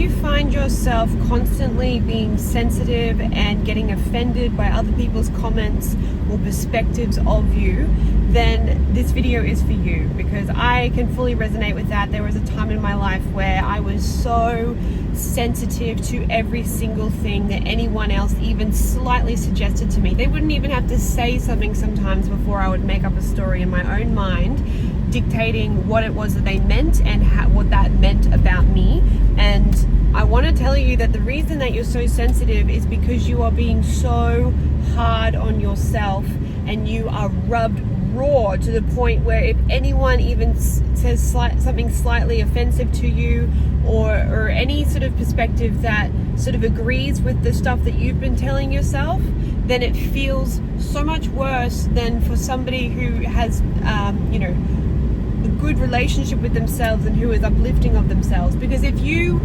you find yourself constantly being sensitive and getting offended by other people's comments or perspectives of you, then this video is for you, because I can fully resonate with that. There was a time in my life where I was so sensitive to every single thing that anyone else even slightly suggested to me. They wouldn't even have to say something sometimes before I would make up a story in my own mind, dictating what it was that they meant and what that meant about me. And I want to tell you that the reason that you're so sensitive is because you are being so hard on yourself, and you are rubbed raw to the point where if anyone even says something slightly offensive to you, or any sort of perspective that sort of agrees with the stuff that you've been telling yourself, then it feels so much worse than for somebody who has a good relationship with themselves and who is uplifting of themselves. Because if you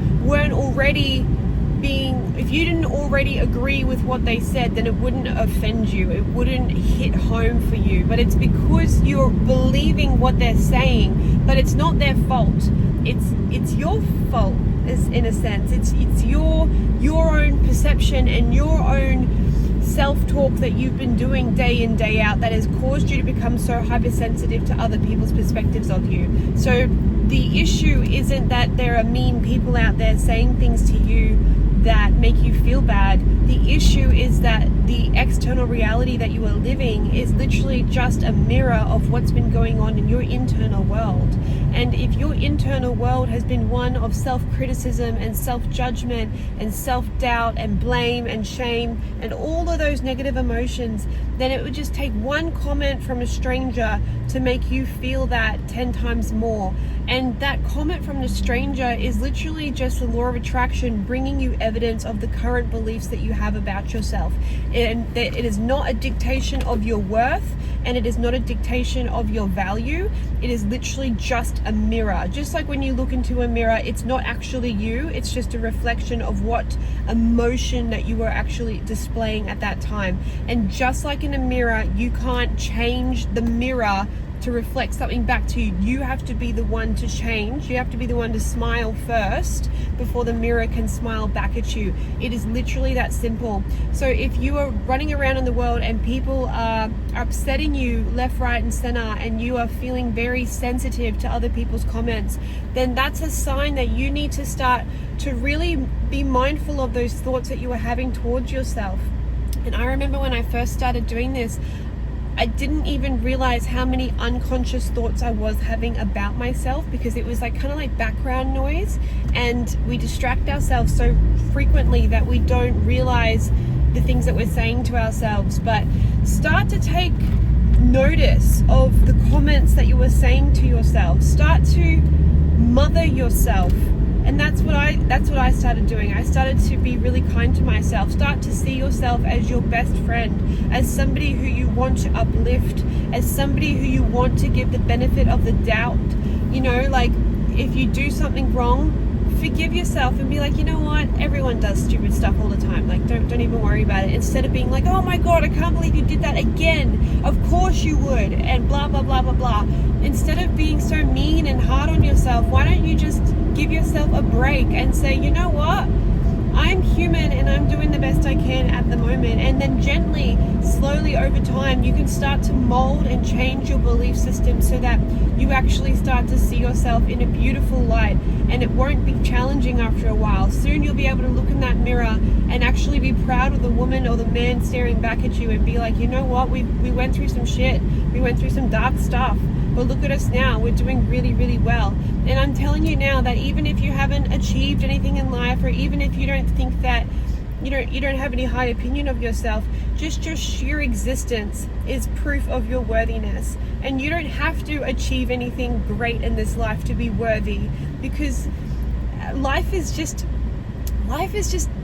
didn't already agree with what they said, then it wouldn't offend you, it wouldn't hit home for you. But it's because you're believing what they're saying, but it's not their fault. It's your fault, in a sense. It's your own perception and your own self-talk that you've been doing day in, day out that has caused you to become so hypersensitive to other people's perspectives of you. So the issue isn't that there are mean people out there saying things to you that make you feel bad. The issue is that the external reality that you are living is literally just a mirror of what's been going on in your internal world. And if your internal world has been one of self-criticism and self-judgment and self-doubt and blame and shame and all of those negative emotions, then it would just take one comment from a stranger to make you feel that 10 times more. And that comment from the stranger is literally just the law of attraction bringing you evidence of the current beliefs that you have about yourself. And that it is not a dictation of your worth, and it is not a dictation of your value. It is literally just a mirror. Just like when you look into a mirror, it's not actually you, it's just a reflection of what emotion that you were actually displaying at that time. And just like in a mirror, you can't change the mirror to reflect something back to you. You have to be the one to change. You have to be the one to smile first before the mirror can smile back at you. It is literally that simple. So if you are running around in the world and people are upsetting you left, right, and center, and you are feeling very sensitive to other people's comments, then that's a sign that you need to start to really be mindful of those thoughts that you are having towards yourself. And I remember when I first started doing this, I didn't even realize how many unconscious thoughts I was having about myself, because it was kind of like background noise, and we distract ourselves so frequently that we don't realize the things that we're saying to ourselves. But start to take notice of the comments that you were saying to yourself. Start to mother yourself. And that's what I started doing. I started to be really kind to myself. Start to see yourself as your best friend, as somebody who you want to uplift, as somebody who you want to give the benefit of the doubt. If you do something wrong, forgive yourself and be like, you know what? Everyone does stupid stuff all the time. Don't even worry about it. Instead of being like, oh my God, I can't believe you did that again. Of course you would, and blah, blah, blah, blah, blah. Instead of being so mean and hard on yourself, why don't you just give yourself a break and say, you know what? I'm human and I'm doing the best I can at the moment. And then gently, slowly over time, you can start to mold and change your belief system so that you actually start to see yourself in a beautiful light, and it won't be challenging after a while. Soon you'll be able to look in that mirror and actually be proud of the woman or the man staring back at you and be like, you know what? We went through some shit. We went through some dark stuff. But look at us now, we're doing really, really well. And I'm telling you now that even if you haven't achieved anything in life, or even if you don't think that you don't have any high opinion of yourself, just your sheer existence is proof of your worthiness. And you don't have to achieve anything great in this life to be worthy, because life is just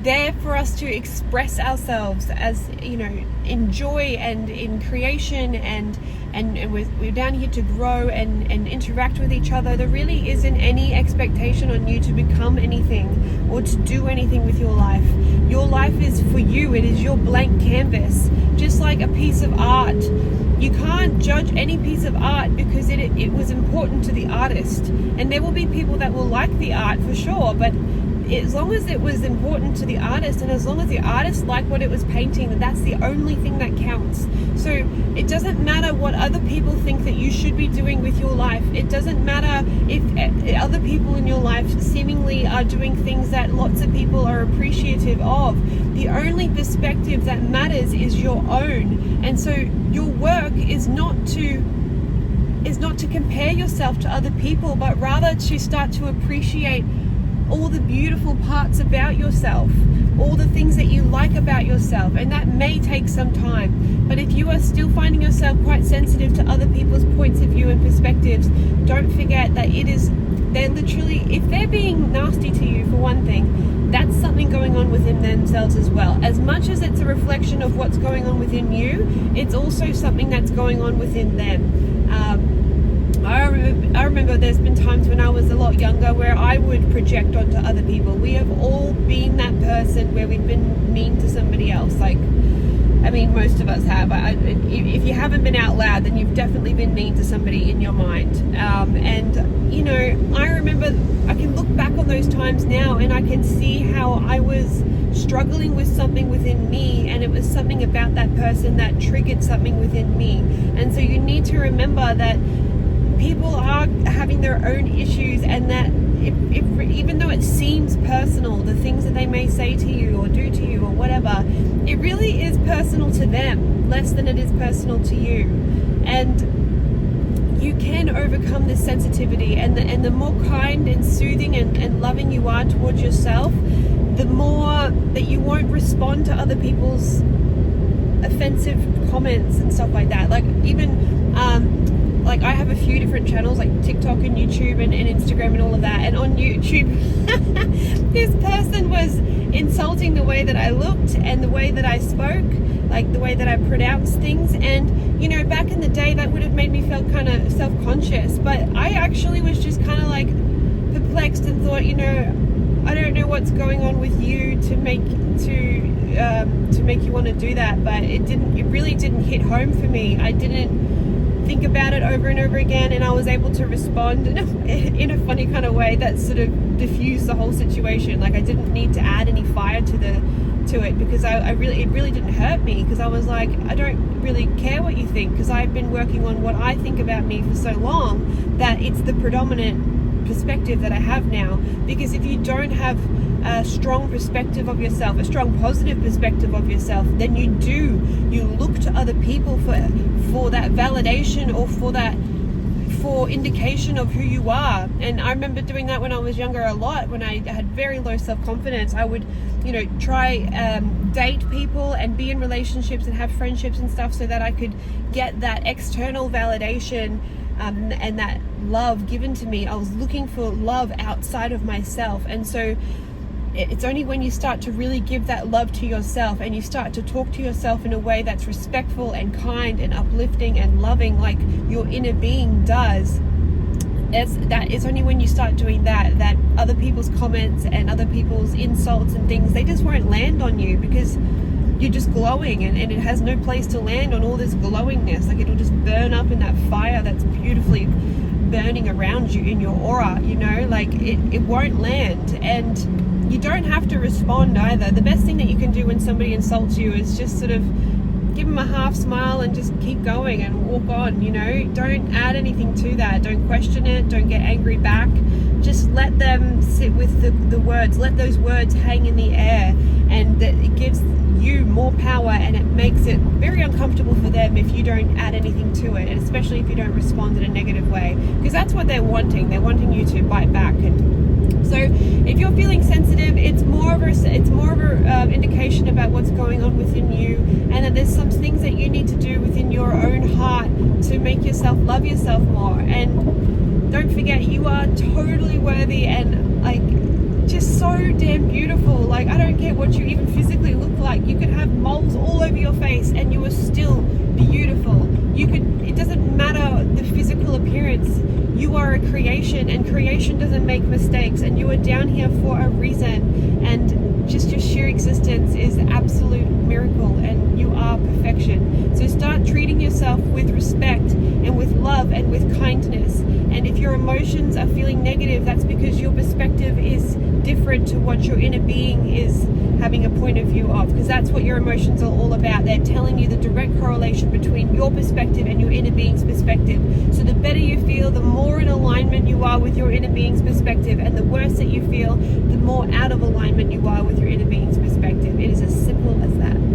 there for us to express ourselves as, in joy and in creation, and we're down here to grow and interact with each other. There really isn't any expectation on you to become anything or to do anything with your life. Your life is for you. It is your blank canvas, just like a piece of art. You can't judge any piece of art because it was important to the artist. And there will be people that will like the art for sure, but as long as it was important to the artist, and as long as the artist liked what it was painting, that's the only thing that counts. So it doesn't matter what other people think that you should be doing with your life. It doesn't matter if other people in your life seemingly are doing things that lots of people are appreciative of. The only perspective that matters is your own. And so your work is not to compare yourself to other people, but rather to start to appreciate all the beautiful parts about yourself, all the things that you like about yourself. And that may take some time, but if you are still finding yourself quite sensitive to other people's points of view and perspectives, don't forget that they're literally, if they're being nasty to you, for one thing, that's something going on within themselves as well. As much as it's a reflection of what's going on within you, it's also something that's going on within them. I remember there's been times when I was a lot younger where I would project onto other people. We have all been that person where we've been mean to somebody else. Like, I mean, most of us have. If you haven't been out loud, then you've definitely been mean to somebody in your mind. And, you know, I remember, I can look back on those times now and I can see how I was struggling with something within me, and it was something about that person that triggered something within me. And so you need to remember that people are having their own issues, and that if even though it seems personal, the things that they may say to you or do to you or whatever, it really is personal to them, less than it is personal to you. And you can overcome this sensitivity, and the more kind and soothing and loving you are towards yourself, the more that you won't respond to other people's offensive comments and stuff like that. Like, even like, I have a few different channels, like TikTok and YouTube and Instagram and all of that. And on YouTube, this person was insulting the way that I looked and the way that I spoke, like the way that I pronounced things. And, you know, back in the day, that would have made me feel kind of self-conscious. But I actually was just kind of like perplexed and thought, you know, I don't know what's going on with you to make you want to do that. But it really didn't hit home for me. I didn't think about it over and over again, and I was able to respond in a funny kind of way that sort of diffused the whole situation. Like, I didn't need to add any fire to it, because it really didn't hurt me, because I was like, I don't really care what you think, because I've been working on what I think about me for so long that it's the predominant perspective that I have now. Because if you don't have a strong perspective of yourself, a strong positive perspective of yourself, then you look to other people for that validation or for indication of who you are. And I remember doing that when I was younger a lot. When I had very low self-confidence, I would, you know, try date people and be in relationships and have friendships and stuff so that I could get that external validation and that love given to me. I was looking for love outside of myself. And so it's only when you start to really give that love to yourself, and you start to talk to yourself in a way that's respectful and kind and uplifting and loving, like your inner being does. It's only when you start doing that other people's comments and other people's insults and things, they just won't land on you, because you're just glowing, and it has no place to land on all this glowingness. Like, it'll just burn up in that fire that's beautifully burning around you in your aura, you know, like it won't land. And you don't have to respond either. The best thing that you can do when somebody insults you is just sort of give them a half smile and just keep going and walk on, you know. Don't add anything to that. Don't question it. Don't get angry back. Just let them sit with the words. Let those words hang in the air, and that it gives you more power, and it makes it very uncomfortable for them if you don't add anything to it, and especially if you don't respond in a negative way, because that's what they're wanting. They're wanting you to bite back. And so if you're feeling sensitive, it's more of a indication about what's going on within you, and that there's some things that you need to do within your own heart to make yourself love yourself more. And don't forget, you are totally worthy and like just so damn beautiful. Like, I don't care what you even physically look like. You could have moles all over your face and you are still beautiful. It doesn't matter the physical appearance. You are a creation, and creation doesn't make mistakes, and you are down here for a reason, and just your sheer existence is an absolute miracle, and you are perfection. So start treating yourself with respect and with love and with kindness. And if your emotions are feeling negative, that's because your perspective is different to what your inner being is having a point of view of, because that's what your emotions are all about. They're telling you the direct correlation between your perspective and your inner being's perspective. So the better you feel, the more in alignment you are with your inner being's perspective, and the worse that you feel, the more out of alignment you are with your inner being's perspective. It is as simple as that.